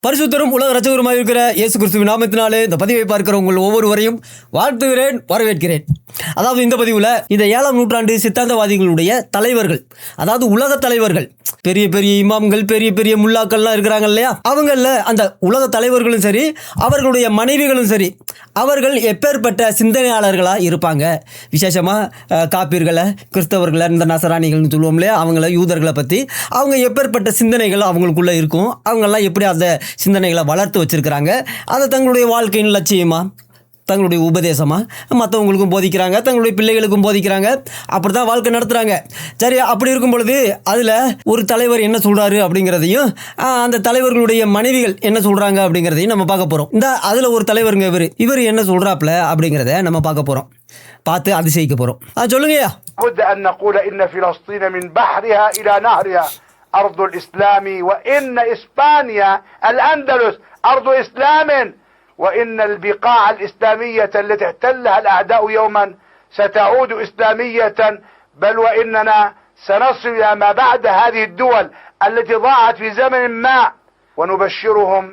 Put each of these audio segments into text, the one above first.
பரிசுத்தரும் உலக ரட்சகருமாக இருக்கிற இயேசு கிறிஸ்துவின் நாமத்தினாலே இந்த பதிவை பார்க்கிற உங்கள் ஒவ்வொருவரையும் வாழ்த்துகிறேன், வரவேற்கிறேன். அதாவது இந்த பதிவில் இந்த 7ஆம் நூற்றாண்டு சித்தாந்தவாதிகளுடைய தலைவர்கள், அதாவது உலக தலைவர்கள், பெரிய பெரிய இமாம்கள், பெரிய பெரிய முல்லாக்கள்லாம் இருக்கிறாங்க இல்லையா, அவங்கள அந்த உலக தலைவர்களும் சரி, அவர்களுடைய மனைவிகளும் சரி, அவர்கள் எப்பேற்பட்ட சிந்தனையாளர்களாக இருப்பாங்க. விசேஷமாக காப்பீர்களை, கிறிஸ்தவர்களை, இந்த நசராணிகள்னு சொல்லுவோம் இல்லையா, அவங்கள யூதர்களை பற்றி அவங்க எப்பேற்பட்ட சிந்தனைகள் அவங்களுக்குள்ளே இருக்கும், அவங்கெல்லாம் எப்படி அந்த சிந்தனைகளை வளர்த்து வச்சுருக்கிறாங்க, அதை தங்களுடைய வாழ்க்கையின் லட்சியமாக, தங்களுடைய உபதேசமாக மற்றவங்களுக்கும் போதிக்கிறாங்க, தங்களுடைய பிள்ளைகளுக்கும் போதிக்கிறாங்க. அப்படி தான் வாழ்க்கை நடத்துகிறாங்க. சரி, அப்படி இருக்கும் பொழுது அதில் ஒரு தலைவர் என்ன சொல்கிறாரு அப்படிங்கிறதையும், அந்த தலைவர்களுடைய மனைவிகள் என்ன சொல்கிறாங்க அப்படிங்கிறதையும் நம்ம பார்க்க போகிறோம். இந்த அதில் ஒரு தலைவருங்க இவர் என்ன சொல்கிறாப்புல அப்படிங்கிறத நம்ம பார்க்க போகிறோம், பார்த்து அதிசயிக்க போகிறோம். சொல்லுங்கய்யா. أرض الإسلام وإن إسبانيا الأندلس أرض إسلام وإن البقاع الإسلامية التي احتلها الأعداء يوما ستعود إسلامية، بل وإننا سنصل إلى ما بعد هذه الدول التي ضاعت في زمن ما، ونبشرهم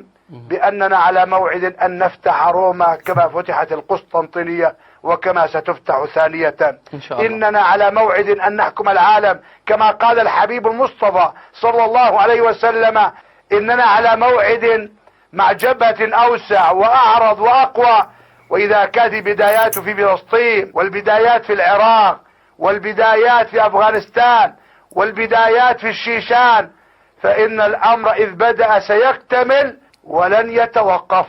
بأننا على موعد أن نفتح روما كما فتحت القسطنطينية وكما ستفتح ثانية. إننا على موعد أن نحكم العالم كما قال الحبيب المصطفى صلى الله عليه وسلم. إننا على موعد مع جبهة أوسع وأعرض وأقوى، وإذا كانت البدايات في فلسطين والبدايات في العراق والبدايات في أفغانستان والبدايات في الشيشان، فإن الأمر إذ بدأ سيكتمل ولن يتوقف.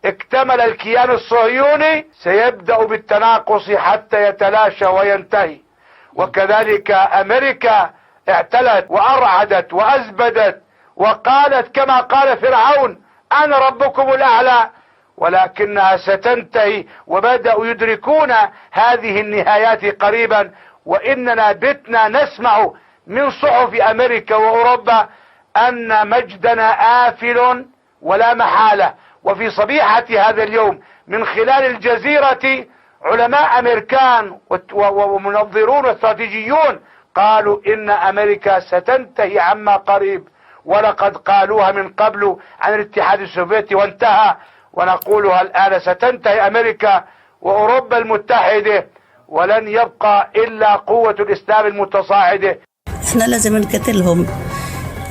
اكتمل الكيان الصهيوني سيبدأ بالتناقص حتى يتلاشى وينتهي، وكذلك أمريكا اعتلت وأرعدت وأزبدت وقالت كما قال فرعون أنا ربكم الأعلى، ولكنها ستنتهي، وبدأوا يدركون هذه النهايات قريبا. وإننا بتنا نسمع من صحف أمريكا وأوروبا أن مجدنا آفل ولا محالة. وفي صبيحة هذا اليوم من خلال الجزيرة علماء أمريكان ومنظرون واستراتيجيون قالوا إن أمريكا ستنتهي عما قريب، ولقد قالوها من قبل عن الاتحاد السوفيتي وانتهى، ونقولها الآن ستنتهي أمريكا وأوروبا المتحدة، ولن يبقى إلا قوة الإسلام المتصاعدة. احنا لازم نقتلهم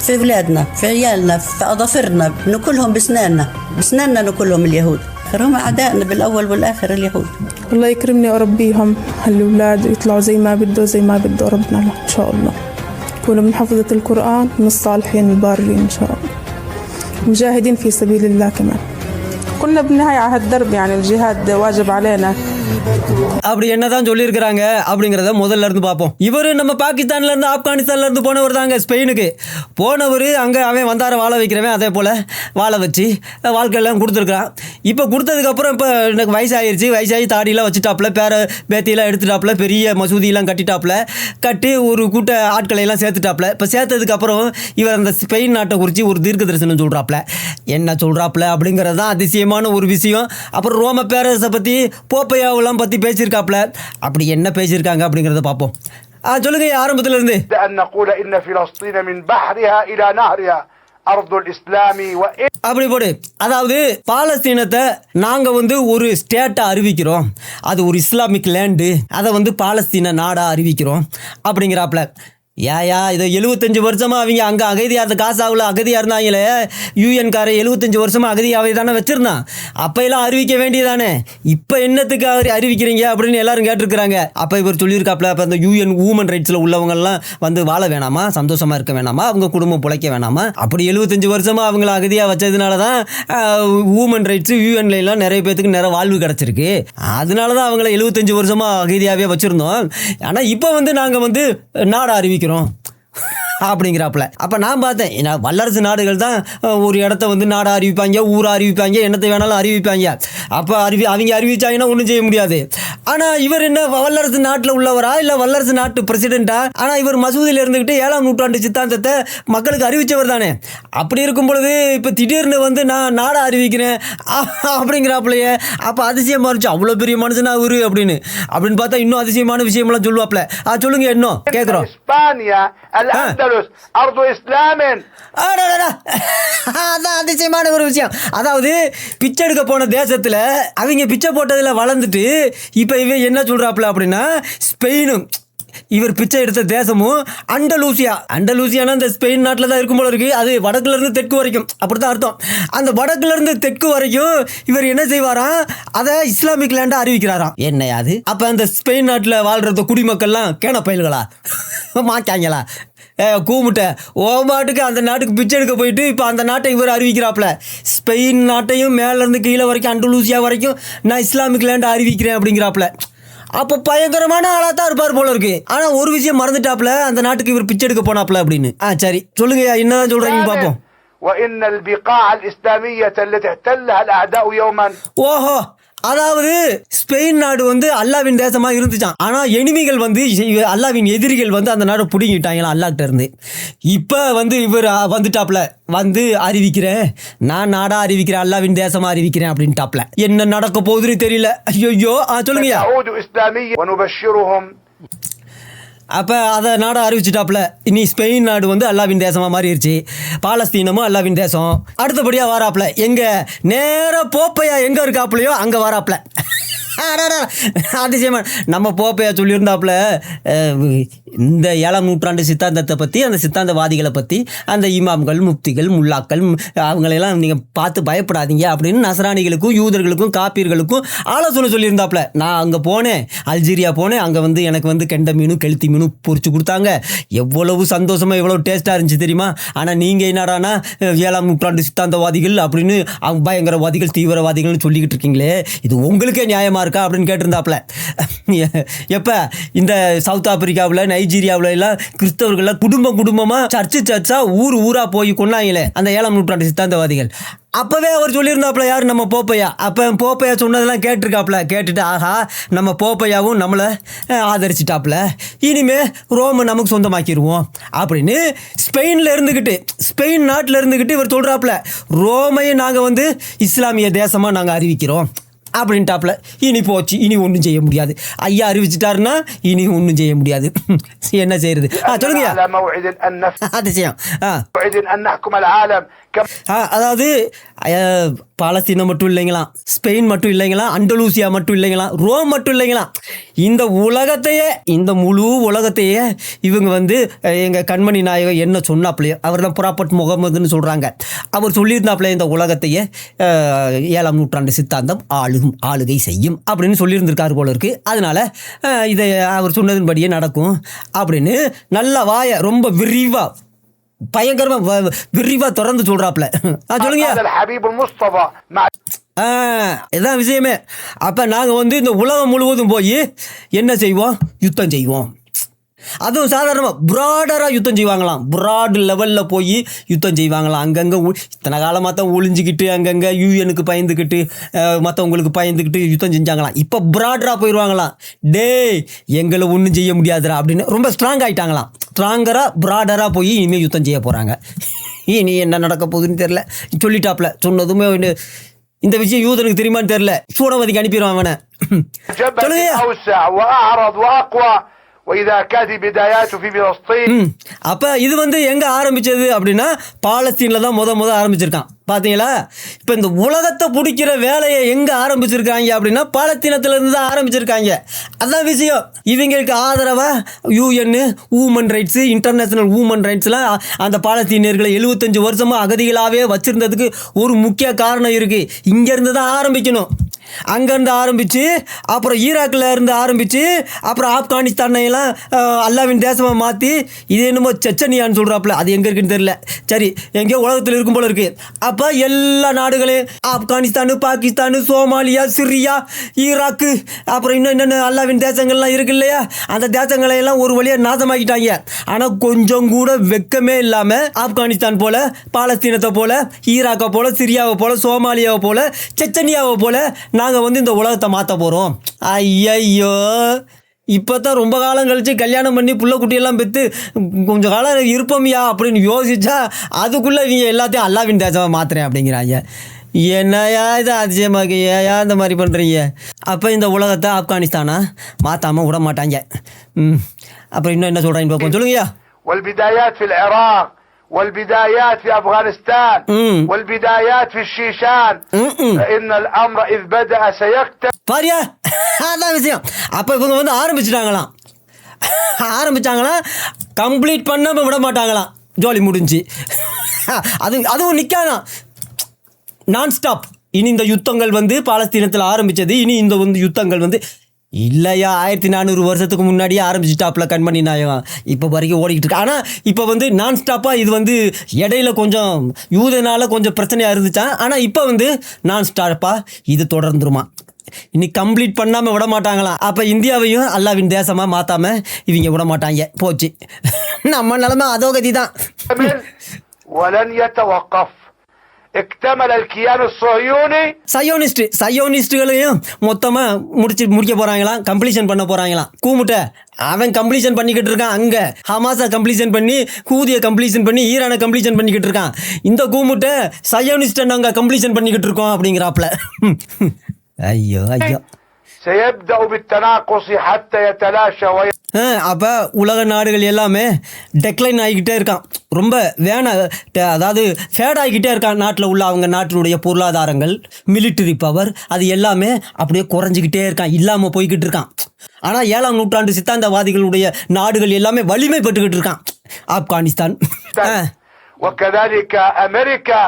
في بلادنا، في عيالنا، في أظافرنا، ناكلهم بسناننا ناكلهم اليهود. هم أعدائنا بالأول والآخر اليهود. الله يكرمني وأربيهم هالأولاد يطلعوا زي ما بده ربنا إن شاء الله، يكونوا من حفظة القرآن، من الصالحين البارين إن شاء الله، مجاهدين في سبيل الله كمان. كنا بالنهاية على هالدرب، يعني الجهاد واجب علينا. அப்படி என்னதான் சொல்லியிருக்கிறாங்க அப்படிங்கிறத முதல்ல இருந்து பார்ப்போம். இவர் நம்ம பாகிஸ்தான்ல இருந்து ஆப்கானிஸ்தான்ல இருந்து போனவர் தாங்க. ஸ்பெயினுக்கு போனவர் அங்கே அவன் வந்தார வாழ வைக்கிறவன், அதே போல் வாழ வச்சு வாழ்க்கையெல்லாம் கொடுத்துருக்குறான். இப்போ கொடுத்ததுக்கப்புறம் இப்போ எனக்கு வயசாகி தாடியெல்லாம் வச்சுட்டாப்புல, பேத்தியெல்லாம் எடுத்துட்டாப்புல, பெரிய மசூதியெல்லாம் கட்டி ஒரு கூட்ட ஆட்களையெல்லாம் சேர்த்துட்டாப்புல. இப்போ சேர்த்ததுக்கப்புறம் இவர் அந்த ஸ்பெயின் நாட்டை குறித்து ஒரு தீர்க்க தரிசனம் சொல்கிறாப்புல. என்ன சொல்கிறாப்புல அப்படிங்கிறது தான் அதிசயமான ஒரு விஷயம். அப்புறம் ரோம பேரரசை பற்றி, போப்பையாவெல்லாம் பற்றி பேசியிருக்காப்புல. அப்படி என்ன பேசியிருக்காங்க அப்படிங்கிறத பார்ப்போம். சொல்லுங்க ஆரம்பத்துல இருந்து. அப்படி போடு. அதாவது பாலஸ்தீனத்தை நாங்க ஒரு ஸ்டேட்டா அறிவிக்கிறோம், அது ஒரு இஸ்லாமிக் லேண்டு, அதை பாலஸ்தீன நாடா அறிவிக்கிறோம் அப்படிங்கிறாப்புல. இதை 75 வருஷமா அவங்க அங்கே அகதியாக காசாவில் அகதியாக இருந்தாங்களே, யூஎன்காரை 75 வருஷமா அகதியாகவே தானே வச்சிருந்தான். அப்போயெல்லாம் அறிவிக்க வேண்டியதானே, இப்போ என்னத்துக்கு அறிவிக்கிறீங்க அப்படின்னு எல்லாரும் கேட்டிருக்கிறாங்க. அப்போ இவர் சொல்லியிருக்காப்புல, அப்போ அந்த யூஎன் ஹியூமன் ரைட்ஸில் உள்ளவங்கெல்லாம் வாழ வேணாமா, சந்தோஷமாக இருக்க வேணாமா, அவங்க குடும்பம் பிழைக்க வேணாமா, அப்படி 75 வருஷமா அவங்கள அகதியாக வச்சதுனால தான் ஹியூமன் ரைட்ஸு யூஎன்லாம் நிறைய பேத்துக்கு நிறைய வாழ்வு கிடச்சிருக்கு. அதனால தான் அவங்கள 75 வருஷமா அகதியாகவே வச்சுருந்தோம். ஆனால் இப்போ நாங்கள் நாடை அறிவிக்கிறோம் அப்படிங்கிறாப்புல. அப்போ நான் பார்த்தேன், வல்லரசு நாடுகள் தான் ஒரு இடத்த நாடா அறிவிப்பாங்க, ஊரை அறிவிப்பாங்க, என்னத்தை வேணாலும் அறிவிப்பாங்க. அப்போ அவங்க அறிவிச்சாங்கன்னா ஒன்றும் செய்ய முடியாது. ஆனால் இவர் என்ன வல்லரசு நாட்டில் உள்ளவரா, இல்லை வல்லரசு நாட்டு பிரசிடென்ட்டா? ஆனால் இவர் மசூதியில் இருந்துக்கிட்டு 7ஆம் நூற்றாண்டு சித்தாந்தத்தை மக்களுக்கு அறிவித்தவர் தானே. அப்படி இருக்கும் பொழுது இப்போ திடீர்னு நான் நாடா அறிவிக்கிறேன் அப்படிங்கிறாப்புலையே. அப்போ அதிசயமாக இருந்துச்சு, அவ்வளோ பெரிய மனுஷனா அவரு அப்படின்னு பார்த்தா இன்னும் அதிசயமான விஷயமெல்லாம் சொல்லுவாப்புல. சொல்லுங்க, இன்னும் கேட்குறோம். الأندلس أرض إسلام. அதான் அதிசயமான ஒரு விஷயம். அதாவது பிச்சை எடுக்க போன தேசத்தில் அவங்க பிச்சை போட்டதில் வளர்ந்துட்டு இப்போ இவன் என்ன சொல்கிறாப்புல அப்படின்னா ஸ்பெயினும் இவர் பிச்சை எடுத்த தேசமும் அண்டலூசியானா இந்த ஸ்பெயின் நாட்டில் தான் இருக்கும் போல இருக்கு. அது வடக்குலேருந்து தெற்கு வரைக்கும் அப்படித்தான் அர்த்தம். அந்த வடக்குலேருந்து தெற்கு வரைக்கும் இவர் என்ன செய்வாராம், அதை இஸ்லாமிக் லேண்டாக அறிவிக்கிறாராம். என்னையா அது? அப்போ அந்த ஸ்பெயின் நாட்டில் வாழ்கிற குடிமக்கள்லாம் கேன பயல்களா மாக்காங்களா கூமுட்டை ஓமாட்டுக்கு அந்த நாட்டுக்கு பிச்சை எடுக்க போயிட்டு இப்போ அந்த நாட்டை இவர் அறிவிக்கிறாப்புல. ஸ்பெயின் நாட்டையும் மேலேருந்து கீழே வரைக்கும் அண்டலூசியா வரைக்கும் நான் இஸ்லாமிக் லேண்டை அறிவிக்கிறேன் அப்படிங்கிறாப்புல. அப்போ பயங்கரமான ஆளாக தான் இருப்பார் போல இருக்கு. ஆனால் ஒரு விஷயம் மறந்துட்டாப்புல, அந்த நாட்டுக்கு இவர் பிச்சை எடுக்க போனாப்புல அப்படின்னு. சரி சொல்லுங்க, என்னதான் சொல்றீங்கன்னு பார்ப்போம். وإن البقاع الإسلامية التي احتلها الأعداء يوما. ஓஹோ, அதாவது ஸ்பெயின் நாடு வந்து அல்லாவின் தேசமா இருந்துச்சான். ஆனா எனிமிகள் வந்து அல்லாவின் எதிரிகள் வந்து அந்த நாடை பிடிங்கிட்டாங்களா அல்லாஹ்ட்ட இருந்து. இப்ப வந்து இவர் வந்துட்டாப்ல, வந்து அறிவிக்கிறேன், நான் நாடா அறிவிக்கிறேன், அல்லாவின் தேசமா அறிவிக்கிறேன் அப்படின்ட்டாப்ல. என்ன நடக்க போகுதுன்னு தெரியல. ஐயோ சொல்லுங்க. அப்போ அதை நாடை அறிவிச்சிட்டாப்புல. இனி ஸ்பெயின் நாடு வந்து அல்லாவின் தேசமாக மாறிடுச்சு, பாலஸ்தீனமும் அல்லாவின் தேசம். அடுத்தபடியாக வாராப்புல எங்கே நேராக போப்பையா எங்கே இருக்காப்புலையோ அங்கே வாராப்புல. அதிசயமா நம்ம போப்பையா சொல்லியிருந்தாப்புல இந்த 7ஆம் நூற்றாண்டு சித்தாந்தத்தை பற்றி, அந்த சித்தாந்தவாதிகளை பற்றி, அந்த இமாம்கள், முப்திகள், முல்லாக்கள் அவங்களெல்லாம் நீங்கள் பார்த்து பயப்படாதீங்க அப்படின்னு நசராணிகளுக்கும் யூதர்களுக்கும் காப்பீர்களுக்கும் ஆலோசனை சொல்லியிருந்தாப்புல. நான் அங்கே போனேன், அல்ஜீரியா போனேன், அங்கே வந்து எனக்கு வந்து கெண்டை மீனும் கெளுத்தி மீனும் பொரிச்சு கொடுத்தாங்க. எவ்வளவு சந்தோஷமாக எவ்வளோ டேஸ்ட்டாக இருந்துச்சு தெரியுமா. ஆனால் நீங்கள் என்னடானா 7ஆம் நூற்றாண்டு சித்தாந்தவாதிகள் அப்படின்னு அவங்க பயங்கரவாதிகள் தீவிரவாதிகள்னு சொல்லிக்கிட்டு இருக்கீங்களே, இது உங்களுக்கே நியாயமாக இருக்கா அப்படின்னு கேட்டிருந்தாப்புல. எப்போ இந்த சவுத் ஆப்பிரிக்காவில் நைஜீரியாவில் எல்லாம் கிறிஸ்தவர்கள்லாம் குடும்பமாக சர்ச்சா ஊராக போய் கொண்டாங்களே அந்த 7ஆம் நூற்றாண்டு சித்தாந்தவாதிகள், அப்போவே அவர் சொல்லியிருந்தாப்புல. யார்? நம்ம போப்பையா. அப்போ போப்பையா சொன்னதெல்லாம் கேட்டிருக்காப்புல. கேட்டுட்டு ஆஹா நம்ம போப்பையாவும் நம்மளை ஆதரிச்சிட்டாப்புல, இனிமே ரோமை நமக்கு சொந்தமாக்கிடுவோம் அப்படின்னு ஸ்பெயின் நாட்டில் இருந்துக்கிட்டு இவர் சொல்கிறாப்புல. ரோமையை நாங்கள் வந்து இஸ்லாமிய தேசமாக நாங்கள் அறிவிக்கிறோம் அப்படின்ட்டாப்புல. இனி போச்சு, இனி ஒன்றும் செய்ய முடியாது. ஐயா அறிவிச்சிட்டாருன்னா இனி ஒன்றும் செய்ய முடியாது. என்ன செய்யறது? சொல்லுங்க. அதிசயம். அதாவது பாலஸ்தீனம் மட்டும் இல்லைங்களாம், ஸ்பெயின் மட்டும் இல்லைங்களாம், அண்டலூசியா மட்டும் இல்லைங்களாம், ரோம் மட்டும் இல்லைங்களாம், இந்த உலகத்தையே, இந்த முழு உலகத்தையே இவங்க வந்து எங்கள் கண்மணி நாயகம் என்ன சொன்னாப்லையோ, அவர் தான் புராப்பட் முகமதுன்னு சொல்கிறாங்க, அவர் சொல்லியிருந்தாப்புல இந்த உலகத்தையே 7ஆம் நூற்றாண்டு சித்தாந்தம் ஆளுகை செய்யும் அப்படின்னு சொல்லியிருந்திருக்காரு போல இருக்கு. அதனால இதை அவர் சொன்னதின்படியே நடக்கும் அப்படின்னு நல்ல வாய ரொம்ப பயங்கரமா விரிவா தொடர்ந்து சொல்றாப்ல. சொல்லுங்க. இதான் விஷயமே. அப்ப நாங்க வந்து இந்த உலகம் முழுவதும் போய் என்ன செய்வோம்? யுத்தம் செய்வோம். அதுவும் சாதாரணமாக ப்ராடராக யுத்தம் செய்வாங்களாம். ப்ராட் லெவலில் போய் யுத்தம் செய்வாங்களாம். அங்கங்கே இத்தனை காலமாக தான் ஒளிஞ்சிக்கிட்டு அங்கங்கே யூஎனுக்கு பயந்துக்கிட்டு மற்றவங்களுக்கு பயந்துக்கிட்டு யுத்தம் செஞ்சாங்களாம். இப்போ ப்ராடராக போயிடுவாங்களாம். எங்களை ஒன்றும் செய்ய முடியாதுடா அப்படின்னு ரொம்ப ஸ்ட்ராங் ஆகிட்டாங்களாம். ஸ்ட்ராங்கராக ப்ராடராக போய் இனிமேல் யுத்தம் செய்ய போகிறாங்க. இனி என்ன நடக்க போகுதுன்னு தெரில. சொல்லிட்டாப்புல. சொன்னதுமே இந்த விஷயம் யூதனுக்கு தெரியுமான்னு தெரில. சூடவதிக்கு அனுப்பிடுவான் அவனை. அப்ப இது வந்து எங்க ஆரம்பிச்சது அப்படின்னா பாலஸ்தீன்ல தான் முத ஆரம்பிச்சிருக்கான். பாத்தீங்களா? இப்ப இந்த உலகத்தை பிடிக்கிற வேலையை எங்க ஆரம்பிச்சிருக்காங்க அப்படின்னா பாலஸ்தீனத்துல இருந்து தான் ஆரம்பிச்சிருக்காங்க. அதான் விஷயம். இவங்களுக்கு ஆதரவா UN human rights, international human ரைட்ஸ்லாம் அந்த பாலஸ்தீனியர்களை 75 வருஷமா அகதிகளாகவே வச்சிருந்ததுக்கு ஒரு முக்கிய காரணம் இருக்கு. இங்க இருந்து தான் ஆரம்பிக்கணும். அங்கேருந்து ஆரம்பித்து அப்புறம் ஈராக்கில் இருந்து ஆரம்பித்து அப்புறம் ஆப்கானிஸ்தானையெல்லாம் அல்லாவின் தேசமாக மாற்றி இது என்னமோ செச்சனியான்னு சொல்கிறாப்புல. அது எங்கே இருக்குன்னு தெரியல. சரி, எங்கேயோ உலகத்தில் இருக்கும் போல இருக்குது. அப்போ எல்லா நாடுகளையும் Afghanistan, Pakistan, Somalia, Syria, Iraq, அப்புறம் இன்னும் என்னென்ன அல்லாவின் தேசங்கள்லாம் இருக்கு இல்லையா, அந்த தேசங்களையெல்லாம் ஒரு வழியாக நாசமாக்கிட்டாங்க. ஆனால் கொஞ்சம் கூட வெக்கமே இல்லாமல் ஆப்கானிஸ்தான் போல், பாலஸ்தீனத்தை போல், ஈராக்கை போல், சிரியாவை போல், சோமாலியாவை போல், செச்சனியாவை போல் நாங்கள் வந்து இந்த உலகத்தை மாற்ற போகிறோம். ஐயோ, இப்போ தான் ரொம்ப காலம் கழித்து கல்யாணம் பண்ணி புள்ள குட்டியெல்லாம் பெற்று கொஞ்சம் காலம் இருப்போம்யா அப்படின்னு யோசிச்சா அதுக்குள்ளே இவங்க எல்லாத்தையும் அல்லாவின் தேசமாக மாற்றுறேன் அப்படிங்கிறாங்க. என்னையா இது அதிசயமாக ஏயா இந்த மாதிரி பண்ணுறீங்க? அப்போ இந்த உலகத்தை ஆப்கானிஸ்தானா மாற்றாமல் விட மாட்டாங்க. அப்புறம் இன்னும் என்ன சொல்கிறாங்க பார்ப்போம். சொல்லுங்கய்யா. والبدايات في العراق والبدايات في أفغانستان والبدايات في الشيشان فإن الأمر إذ بدأ سيكتب. பாரியா, அதான் விஷயம். அப்போ இவங்க வந்து ஆரம்பிச்சிட்டாங்களாம், கம்ப்ளீட் பண்ணாமல் விட மாட்டாங்களாம், ஜோலி முடிஞ்சு. அதுவும் நிற்காதான், நான் ஸ்டாப். இனி இந்த யுத்தங்கள் வந்து பாலஸ்தீனத்தில் ஆரம்பித்தது, இனி இந்த வந்து யுத்தங்கள் வந்து இல்லையா 1400 வருஷத்துக்கு முன்னாடியே ஆரம்பிச்சுட்டாப்புல கண்மணி நாயகம், இப்போ வரைக்கும் ஓடிக்கிட்டு இருக்கு. ஆனால் இப்போ வந்து நான் ஸ்டாப்பாக இது வந்து இடையில கொஞ்சம் யூதனால கொஞ்சம் பிரச்சனையாக இருந்துச்சான். ஆனால் இப்போ வந்து நான் ஸ்டாப்பாக இது தொடர்ந்துருமா, இனி கம்ப்ளீட் பண்ணாமல் விட மாட்டாங்களாம். அப்போ இந்தியாவையும் அல்லாவின் தேசமாக மாற்றாமல் இவங்க விட மாட்டாங்க. போச்சு நம்ம நிலைமை அதோ கதி தான். ولن يتوقف. اكتمل الكيان الصهيوني. சயோனிஸ்டுகளையும் மொத்தமாக முடிக்க போகிறாங்களாம், கம்ப்ளீஷன் பண்ண போகிறாங்களாம். கூமுட்டை அவன் கம்ப்ளீஷன் பண்ணிக்கிட்டு இருக்கான், அங்கே ஹமாஸை கம்ப்ளீஷன் பண்ணி, கூதியை கம்ப்ளீஷன் பண்ணி, ஈரானை கம்ப்ளீஷன் பண்ணிக்கிட்டு இருக்கான். இந்த கூமுட்டை சயோனிஸ்ட்டை நாங்கள் கம்ப்ளீஷன் பண்ணிக்கிட்டு இருக்கோம் அப்படிங்கிறாப்புல. ஐயோ ஐயோ. سيبدأ بالتناقص حتى يتلاشى. அப்போ உலக நாடுகள் எல்லாமே டெக்ளைன் ஆகிக்கிட்டே இருக்கான், ரொம்ப அதாவது ஃபேட் ஆகிக்கிட்டே இருக்கான். நாட்டில் உள்ள அவங்க நாட்டினுடைய பொருளாதாரங்கள், மிலிட்டரி பவர், அது எல்லாமே அப்படியே குறைஞ்சிக்கிட்டே இருக்கான், இல்லாமல் போய்கிட்டு இருக்கான். ஆனால் 7ஆம் நூற்றாண்டு சித்தாந்தவாதிகளுடைய நாடுகள் எல்லாமே வலிமை பெற்றுக்கிட்டு இருக்கான். ஆப்கானிஸ்தான். وكذلك أمريكا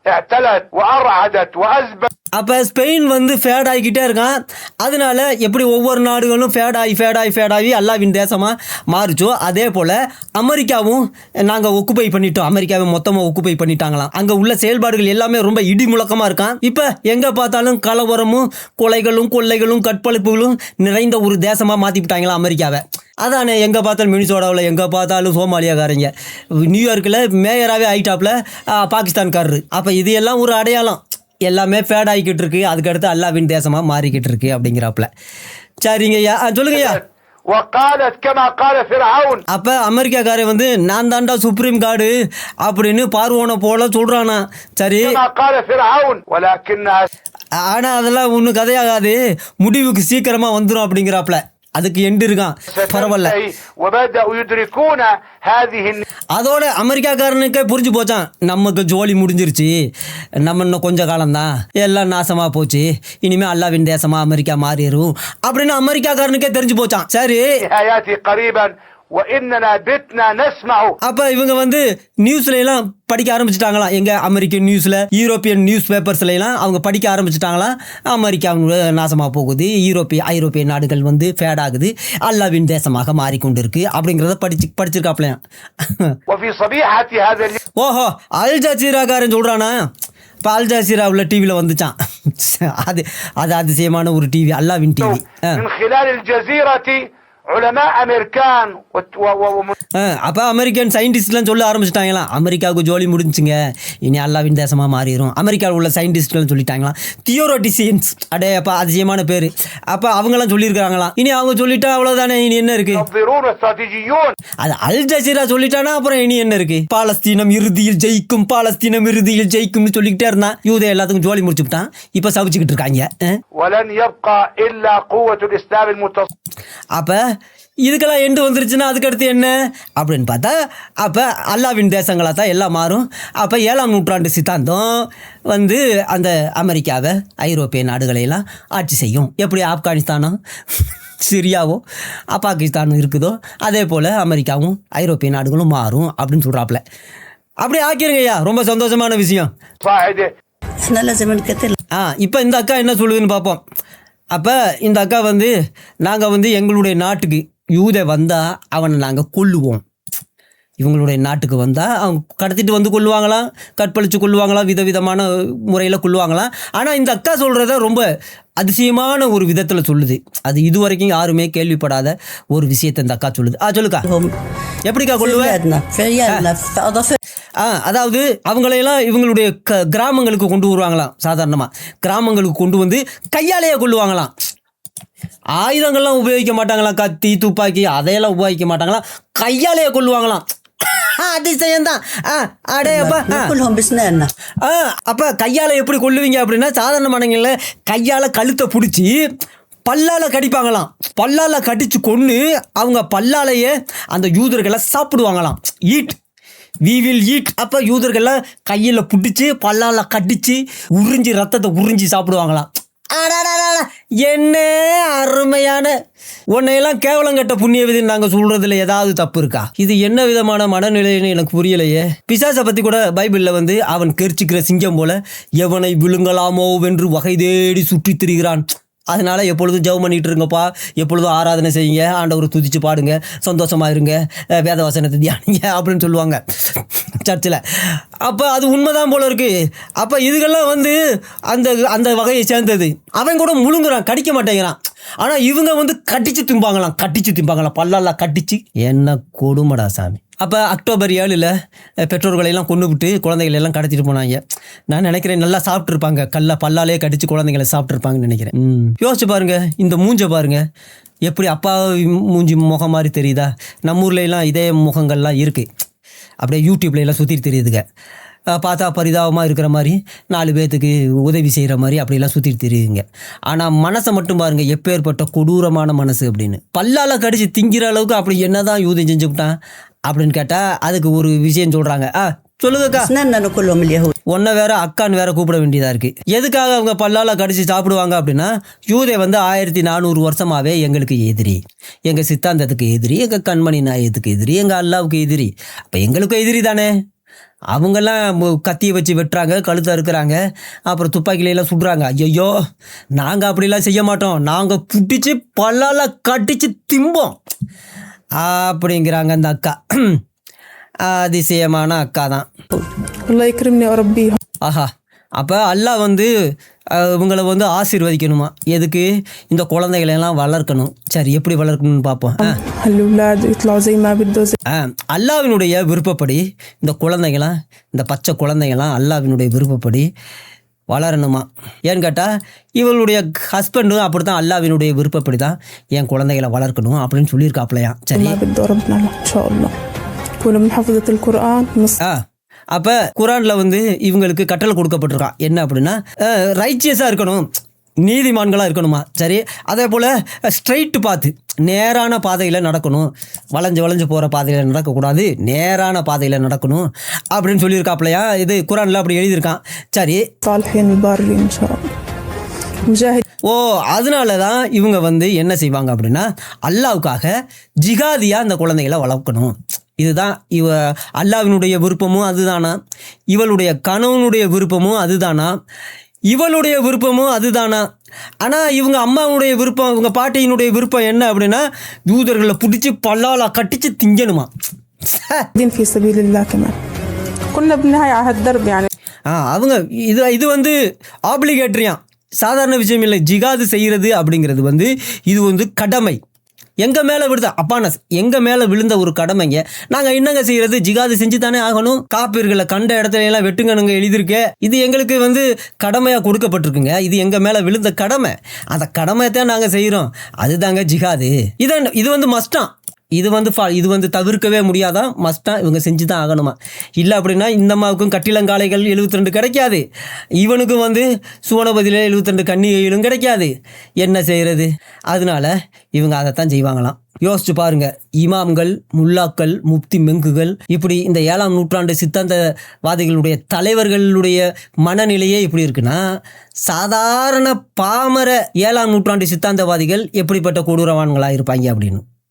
اعتلت وأرعدت وأزبت. அப்போ ஸ்பெயின் வந்து ஃபேட் ஆகிக்கிட்டே இருக்கான். அதனால எப்படி ஒவ்வொரு நாடுகளும் ஃபேடாகி அல்லாவின் தேசமாக மாறிச்சோ, அதே போல் அமெரிக்காவும் நாங்கள் ஒக்குப்பை பண்ணிட்டோம், அமெரிக்காவை மொத்தமாக ஒக்குப்பை பண்ணிட்டாங்களாம். அங்கே உள்ள செயல்பாடுகள் எல்லாமே ரொம்ப இடி முழக்கமாக இருக்கான். இப்போ எங்கே பார்த்தாலும் கலவரமும் கொலைகளும் கொள்ளைகளும் கற்பழிப்புகளும் நிறைந்த ஒரு தேசமாக மாற்றிவிட்டாங்களாம் அமெரிக்காவை. அதானே, எங்கே பார்த்தாலும் மினிசோடாவில், எங்கே பார்த்தாலும் சோமாலியாக்காரங்க, நியூயார்க்கில் மேயராகவே ஆயிட்டாப்புல பாகிஸ்தான்காரரு. அப்போ இது எல்லாம் ஒரு அடையாளம், எல்லாமே ஃபேட் ஆகிக்கிட்டு இருக்கு, அதுக்கடுத்து அல்லாவின் தேசமாக மாறிக்கிட்டு இருக்கு அப்படிங்கிறாப்புல. சரிங்கய்யா, சொல்லுங்கய்யா. அப்போ அமெரிக்காக்காரன் வந்து நான் தாண்டா சுப்ரீம் கார்டு அப்படின்னு பார்வோனை போல சொல்கிறானா. சரி, ஆனால் அதெல்லாம் ஒன்றும் கதையாகாது, முடிவுக்கு சீக்கிரமாக வந்துடும் அப்படிங்கிறாப்புல. அதுக்கு எண்டு இருக்கான், பரவாயில்ல. அதோட அமெரிக்காக்காரனுக்கே புரிஞ்சு போச்சான், நமக்கு ஜோலி முடிஞ்சிருச்சு, நம்ம இன்னும் கொஞ்சம் காலம்தான், எல்லாம் நாசமாக போச்சு, இனிமேல் அல்லாவின் தேசமாக அமெரிக்கா மாறிடும் அப்படின்னு அமெரிக்காக்காரனுக்கே தெரிஞ்சு போச்சான். சரி, அப்ப இவங்க வந்து நியூஸ்ல எல்லாம் படிக்க ஆரம்பிச்சுட்டாங்களாம். எங்க அமெரிக்கன் நியூஸ்ல, யூரோப்பியன் நியூஸ் பேப்பர்ஸ்ல எல்லாம் அவங்க படிக்க ஆரம்பிச்சுட்டாங்களாம். அமெரிக்கா நாசமா போகுது, ஐரோப்பிய நாடுகள் வந்து ஃபேட் ஆகுது, அல்லாவின் தேசமாக மாறிக்கொண்டு இருக்கு அப்படிங்கறத படிச்சிருக்காப்ல. ஓஹோ, அல் ஜசீராக்காரன் சொல்றானா. இப்போ அல் ஜசீராவில் டிவியில் வந்துச்சான், அது அதிசயமான ஒரு டிவி, அல்லாவின் டிவி. அப்போ அமெரிக்கன் சயின்டிஸ்ட்லாம் சொல்ல ஆரம்பிச்சிட்டாங்களாம், அமெரிக்காவுக்கு ஜோலி முடிஞ்சுங்க, இனி அல்லாவின் தேசமாக மாறிடும். அமெரிக்காவில் உள்ள சயின்டிஸ்ட்லாம் சொல்லிட்டாங்களாம், தியோரட்டிசியன்ஸ், அடே அப்போ அதிசயமான பேர். அப்போ அவங்களாம் சொல்லியிருக்காங்களாம், இனி அவங்க சொல்லிட்டா அவ்வளோதானே, இனி என்ன இருக்கு. அது அல் ஜசீரா சொல்லிட்டானா அப்புறம் இனி என்ன இருக்கு. பாலஸ்தீனம் இறுதியில் ஜெயிக்கும், பாலஸ்தீனம் இறுதியில் ஜெயிக்கும்னு சொல்லிக்கிட்டே இருந்தான். யூதே எல்லாத்துக்கும் ஜோலி முடிச்சுட்டான், இப்போ சவிச்சுக்கிட்டு இருக்காங்க. அப்போ இதுக்கெல்லாம் எண்டு வந்துருச்சுன்னா அதுக்கடுத்து என்ன அப்படின்னு பார்த்தா, அப்போ அல்லாவின் தேசங்களாக தான் எல்லாம் மாறும். அப்போ 7ஆம் நூற்றாண்டு சித்தாந்தம் வந்து அந்த அமெரிக்காவை, ஐரோப்பிய நாடுகளையெல்லாம் ஆட்சி செய்யும். எப்படி ஆப்கானிஸ்தானோ சிரியாவோ பாகிஸ்தானும் இருக்குதோ, அதே போல் அமெரிக்காவும் ஐரோப்பிய நாடுகளும் மாறும் அப்படின்னு சொல்கிறாப்புல. அப்படி ஆக்கிருங்கய்யா, ரொம்ப சந்தோஷமான விஷயம். இப்போ இந்த அக்கா என்ன சொல்லுதுன்னு பார்ப்போம். அப்போ இந்த அக்கா வந்து நாங்கள் வந்து எங்களுடைய நாட்டுக்கு யூத வந்தால் அவனை நாங்கள் கொல்லுவோம், இவங்களுடைய நாட்டுக்கு வந்தால் அவங்க கடத்திட்டு வந்து கொல்லுவாங்களாம், கற்பழித்து கொல்லுவாங்களாம், விதவிதமான முறையில் கொல்லுவாங்களாம். ஆனால் இந்த அக்கா சொல்கிறத ரொம்ப அதிசயமான ஒரு விதத்தில் சொல்லுது, அது இதுவரைக்கும் யாருமே கேள்விப்படாத ஒரு விஷயத்தை இந்த அக்கா சொல்லுது. சொல்லுக்கா, எப்படிக்கா கொல்லுவேன். அதாவது அவங்களையெல்லாம் இவங்களுடைய கிராமங்களுக்கு கொண்டு வருவாங்களாம். சாதாரணமாக கிராமங்களுக்கு கொண்டு வந்து கையாலேயே கொல்லுவாங்களாம். ஆயுதங்கள்லாம் உபயோகிக்க மாட்டாங்களாம், கத்தி துப்பாக்கி அதையெல்லாம் உபயோகிக்க மாட்டாங்களாம், கையாலேயே கொல்லுவாங்களாம். அதிசயம்தான். அப்ப கையால எப்படி கொல்லுவீங்க அப்படின்னா, சாதாரண மனங்களில் கையால கழுத்தை பிடிச்சி பல்லால் கடிப்பாங்களாம். பல்லால் கடிச்சு கொன்று அவங்க பல்லாலேயே அந்த யூதர்களை சாப்பிடுவாங்களாம். Eat we will eat. அப்போ யூதர்கள்லாம் கையில் பிடிச்சி பல்லால் கடிச்சு உறிஞ்சி ரத்தத்தை உறிஞ்சி சாப்பிடுவாங்களாம். என்ன அருமையான உன்னையெல்லாம் கேவலங்கட்ட புண்ணியவதின்னு நாங்கள் சொல்றதுல ஏதாவது தப்பு இருக்கா? இது என்ன விதமான மனநிலைன்னு எனக்கு புரியலையே. பிசாசை பற்றி கூட பைபிளில் வந்து அவன் கெர்ச்சிக்கிற சிங்கம் போல எவனை விழுங்கலாமோ வென்று வகை தேடி சுற்றி திரிகிறான். அதனால எப்பொழுதும் ஜெபம் பண்ணிட்டு இருங்கப்பா, எப்பொழுதும் ஆராதனை செய்யுங்க, ஆண்டவரை துதிச்சு பாடுங்க, சந்தோஷமாக இருங்க, வேத வசனத்தை தியானிங்க அப்படின்னு சொல்லுவாங்க சர்ச்சில். அப்போ அது உண்மைதான் போல இருக்கு. அப்போ இதுக்கெல்லாம் வந்து அந்த அந்த வகையை சேர்ந்தது. அவன் கூட முழுங்குறான், கடிக்க மாட்டேங்கிறான். ஆனால் இவங்க வந்து கட்டிச்சு திம்பாங்களாம் பல்லாலாம் கட்டிச்சு. என்ன கொடுமடா சாமி. அப்போ அக்டோபர் 7 பெற்றோர்களையெல்லாம் கொண்டு விட்டு குழந்தைகளெல்லாம் கடத்திட்டு போனாங்க. நான் நினைக்கிறேன் நல்லா சாப்பிட்ருப்பாங்க, பல்லாலே கடிச்சு குழந்தைங்களை சாப்பிட்ருப்பாங்கன்னு நினைக்கிறேன். யோசிச்சு பாருங்க, இந்த மூஞ்சை பாருங்க, எப்படி அப்பா மூஞ்சி முகம் மாதிரி தெரியுதா? நம்ம ஊர்லலாம் இதே முகங்கள்லாம் இருக்குது, அப்படியே யூடியூப்லாம் சுற்றிட்டு தெரியுதுங்க. பார்த்தா பரிதாபமாக இருக்கிற மாதிரி, 4 பேர்த்துக்கு உதவி செய்கிற மாதிரி அப்படிலாம் சுற்றிட்டு தெரியுதுங்க. ஆனால் மனசை மட்டும் பாருங்கள், எப்பேற்பட்ட கொடூரமான மனசு அப்படின்னு. பல்லால் கடிச்சு திங்கிற அளவுக்கு அப்படி என்ன தான் யூதம் செஞ்சு விட்டான் அப்படின்னு கேட்டால் அதுக்கு ஒரு விஷயம் சொல்கிறாங்க. சொல்லுங்கக்கா. ஒன்றை வேற அக்கான்னு வேற கூப்பிட வேண்டியதாக இருக்குது. எதுக்காக அவங்க பல்லால் கடிச்சு சாப்பிடுவாங்க அப்படின்னா, யூதை வந்து 1400 வருஷமாகவே எங்களுக்கு எதிரி, எங்கள் சித்தாந்தத்துக்கு எதிரி, எங்கள் கண்மணி நாயத்துக்கு எதிரி, எங்கள் அல்லாவுக்கு எதிரி. அப்போ எங்களுக்கும் எதிரி தானே. அவங்கெல்லாம் கத்தியை வச்சு வெட்டுறாங்க, கழுத்தை இருக்கிறாங்க, அப்புறம் துப்பாக்கியிலாம் சுடுறாங்க. ஐயோ, நாங்கள் அப்படிலாம் செய்ய மாட்டோம், நாங்கள் பிடிச்சி பல்லால் கட்டிச்சு திம்போம் அப்படிங்கிறாங்க அந்த அக்கா. அதிசயமான அக்கா தான். ஆஹா. அப்போ அல்லாஹ் வந்து இவங்களை வந்து ஆசீர்வதிக்கணுமா? எதுக்கு? இந்த குழந்தைகளெல்லாம் வளர்க்கணும். சரி, எப்படி வளர்க்கணும்னு பார்ப்போம். அல்லாஹ்வினுடைய விருப்பப்படி இந்த குழந்தைங்களாம், இந்த பச்சை குழந்தைங்களாம் அல்லாஹ்வினுடைய விருப்பப்படி வளரணுமா? ஏன்னு கேட்டால் இவளுடைய ஹஸ்பண்டும் அப்படி தான் அல்லாஹ்வினுடைய விருப்பப்படி தான் என் குழந்தைகளை வளர்க்கணும் அப்படின்னு சொல்லியிருக்காப்லையா. சரி. அப்போ குரானில் வந்து இவங்களுக்கு கட்டளை கொடுக்கப்பட்டிருக்கான். என்ன அப்படின்னா, ரைச்சியஸாக இருக்கணும், நீதிமான்களாக இருக்கணுமா. சரி, அதே போல் ஸ்ட்ரைட்டு பார்த்து நேரான பாதையில் நடக்கணும், வளைஞ்சு போகிற பாதையில் நடக்கக்கூடாது, நேரான பாதையில் நடக்கணும் அப்படின்னு சொல்லியிருக்காப்லையா. இது குரானில் அப்படி எழுதியிருக்கான். சரி. ஓ, அதனால தான் இவங்க வந்து என்ன செய்வாங்க அப்படின்னா, அல்லாவுக்காக ஜிகாதியாக அந்த குழந்தைகளை வளர்க்கணும். இதுதான் அல்லாஹ்வினுடைய விருப்பமும் அதுதானா, இவளுடைய கணவனுடைய விருப்பமும் அதுதானா, இவளுடைய விருப்பமும் அதுதானா. ஆனால் இவங்க அம்மாவுடைய விருப்பம், இவங்க பாட்டியினுடைய விருப்பம் என்ன அப்படின்னா, யூதர்களை பிடிச்சி பல்லால கட்டிச்சு திங்கணுமா. அவங்க இது வந்து ஆப்ளிகேட்டரியாம், சாதாரண விஷயம் இல்லை. ஜிகாது செய்கிறது அப்படிங்கிறது வந்து இது வந்து கடமை. எங்கள் மேலே விழுத அப்பானஸ், எங்கள் மேலே விழுந்த ஒரு கடமைங்க. நாங்கள் என்னங்க செய்கிறது? ஜிகாது செஞ்சு தானே ஆகணும். காப்பீர்களை கண்ட இடத்துல எல்லாம் வெட்டுங்கனுங்க எழுதியிருக்கே. இது எங்களுக்கு வந்து கடமையாக கொடுக்கப்பட்டிருக்குங்க. இது எங்கள் மேலே விழுந்த கடமை. அந்த கடமையை தான் நாங்கள் செய்கிறோம். அதுதாங்க ஜிகாது. இது வந்து மஸ்டான். இது வந்து தவிர்க்கவே முடியாதான், மஸ்டாக இவங்க செஞ்சு தான் ஆகணுமா. இல்லை அப்படின்னா இந்த அம்மாவுக்கும் கட்டிலங்காலைகள் 72 கிடைக்காது, இவனுக்கும் வந்து சுவனபதியில் 72 கன்னிகைகளும் கிடைக்காது. என்ன செய்கிறது? அதனால இவங்க அதைத்தான் செய்வாங்களாம். யோசிச்சு பாருங்க, இமாம்கள், முல்லாக்கள், முப்தி மெங்குகள், இப்படி இந்த 7ஆம் நூற்றாண்டு சித்தாந்தவாதிகளுடைய தலைவர்களுடைய மனநிலையே இப்படி இருக்குன்னா, சாதாரண பாமர 7ஆம் நூற்றாண்டு சித்தாந்தவாதிகள் எப்படிப்பட்ட கொடூரவான்களாக இருப்பாங்க அப்படின்னு.